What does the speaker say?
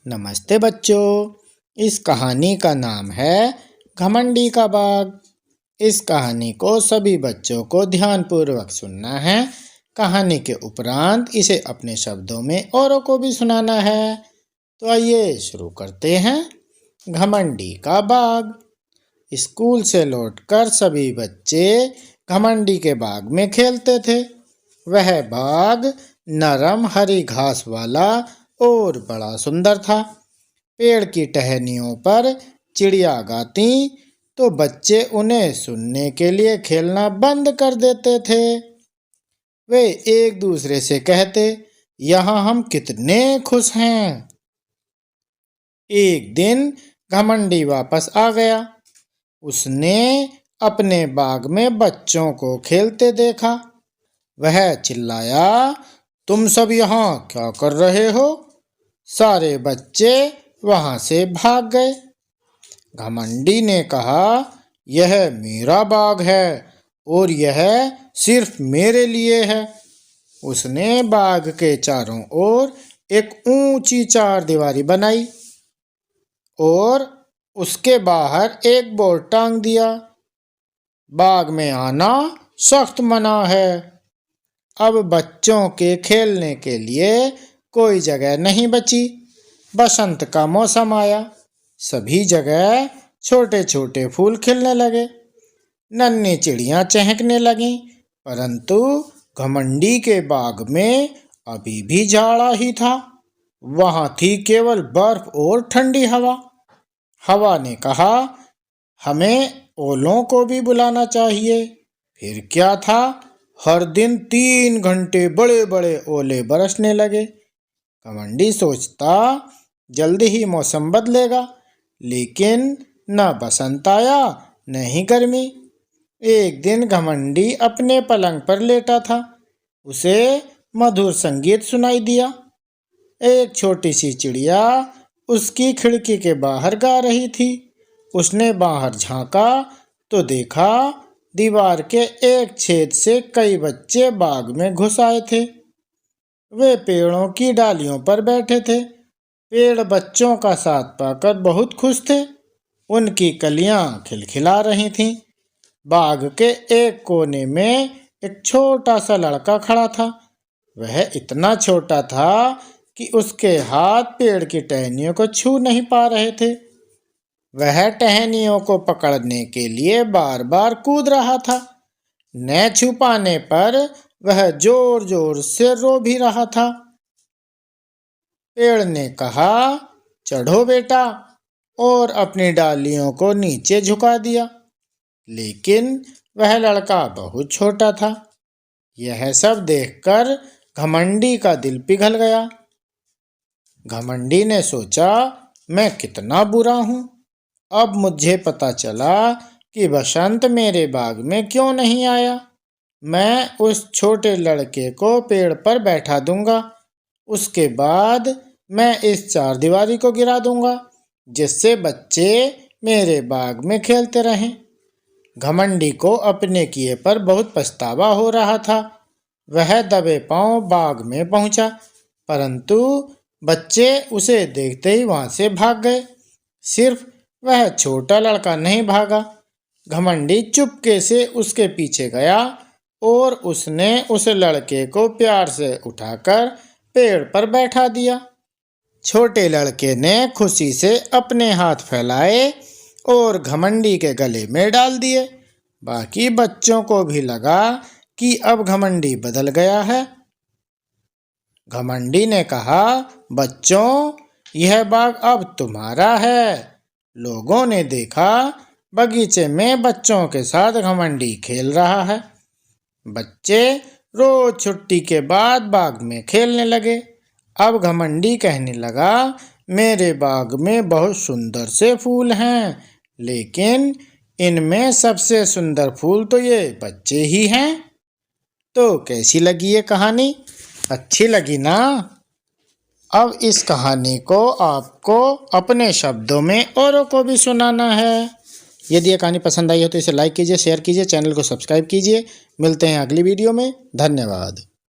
नमस्ते बच्चों। इस कहानी का नाम है घमंडी का बाघ। इस कहानी को सभी बच्चों को ध्यानपूर्वक सुनना है। कहानी के उपरांत इसे अपने शब्दों में औरों को भी सुनाना है। तो आइए शुरू करते हैं। घमंडी का बाघ। स्कूल से लौटकर सभी बच्चे घमंडी के बाग में खेलते थे। वह बाग नरम हरी घास वाला और बड़ा सुंदर था। पेड़ की टहनियों पर चिड़िया गाती तो बच्चे उन्हें सुनने के लिए खेलना बंद कर देते थे। वे एक दूसरे से कहते, यहाँ हम कितने खुश हैं। एक दिन घमंडी वापस आ गया। उसने अपने बाग में बच्चों को खेलते देखा। वह चिल्लाया, तुम सब यहाँ क्या कर रहे हो? सारे बच्चे वहां से भाग गए। घमंडी ने कहा, यह मेरा बाग है और यह सिर्फ मेरे लिए है। उसने बाग के चारों ओर एक ऊंची चारदीवारी बनाई और उसके बाहर एक बोर्ड टांग दिया, बाग में आना सख्त मना है। अब बच्चों के खेलने के लिए कोई जगह नहीं बची। बसंत का मौसम आया। सभी जगह छोटे छोटे फूल खिलने लगे। नन्ही चिड़ियां चहकने लगीं, परंतु घमंडी के बाग में अभी भी जाड़ा ही था। वहां थी केवल बर्फ और ठंडी हवा। हवा ने कहा, हमें ओलों को भी बुलाना चाहिए। फिर क्या था, हर दिन 3 घंटे बड़े बड़े ओले बरसने लगे। घमंडी सोचता, जल्दी ही मौसम बदलेगा, लेकिन न बसंत आया न ही गर्मी। एक दिन घमंडी अपने पलंग पर लेटा था। उसे मधुर संगीत सुनाई दिया। एक छोटी सी चिड़िया उसकी खिड़की के बाहर गा रही थी। उसने बाहर झांका तो देखा, दीवार के एक छेद से कई बच्चे बाग में घुस आए थे। वे पेड़ों की डालियों पर बैठे थे। पेड़ बच्चों का साथ पाकर बहुत खुश थे। उनकी कलियां खिलखिला रही थीं। बाग के एक कोने में एक छोटा सा लड़का खड़ा था। वह इतना छोटा था कि उसके हाथ पेड़ की टहनियों को छू नहीं पा रहे थे। वह टहनियों को पकड़ने के लिए बार बार कूद रहा था। न छू पाने पर वह जोर जोर से रो भी रहा था। पेड़ ने कहा, चढ़ो बेटा, और अपनी डालियों को नीचे झुका दिया। लेकिन वह लड़का बहुत छोटा था। यह सब देखकर घमंडी का दिल पिघल गया। घमंडी ने सोचा, मैं कितना बुरा हूँ। अब मुझे पता चला कि बसंत मेरे बाग में क्यों नहीं आया। मैं उस छोटे लड़के को पेड़ पर बैठा दूंगा। उसके बाद मैं इस चारदीवारी को गिरा दूंगा, जिससे बच्चे मेरे बाग में खेलते रहें। घमंडी को अपने किए पर बहुत पछतावा हो रहा था। वह दबे पांव बाग में पहुंचा, परंतु बच्चे उसे देखते ही वहां से भाग गए। सिर्फ वह छोटा लड़का नहीं भागा। घमंडी चुपके से उसके पीछे गया और उसने उस लड़के को प्यार से उठाकर पेड़ पर बैठा दिया। छोटे लड़के ने खुशी से अपने हाथ फैलाए और घमंडी के गले में डाल दिए। बाकी बच्चों को भी लगा कि अब घमंडी बदल गया है। घमंडी ने कहा, बच्चों, यह बाग अब तुम्हारा है। लोगों ने देखा, बगीचे में बच्चों के साथ घमंडी खेल रहा है। बच्चे रोज छुट्टी के बाद बाग में खेलने लगे। अब घमंडी कहने लगा, मेरे बाग में बहुत सुंदर से फूल हैं, लेकिन इनमें सबसे सुंदर फूल तो ये बच्चे ही हैं। तो कैसी लगी ये कहानी? अच्छी लगी ना? अब इस कहानी को आपको अपने शब्दों में औरों को भी सुनाना है। यदि ये कहानी पसंद आई हो तो इसे लाइक कीजिए, शेयर कीजिए, चैनल को सब्सक्राइब कीजिए। मिलते हैं अगली वीडियो में। धन्यवाद।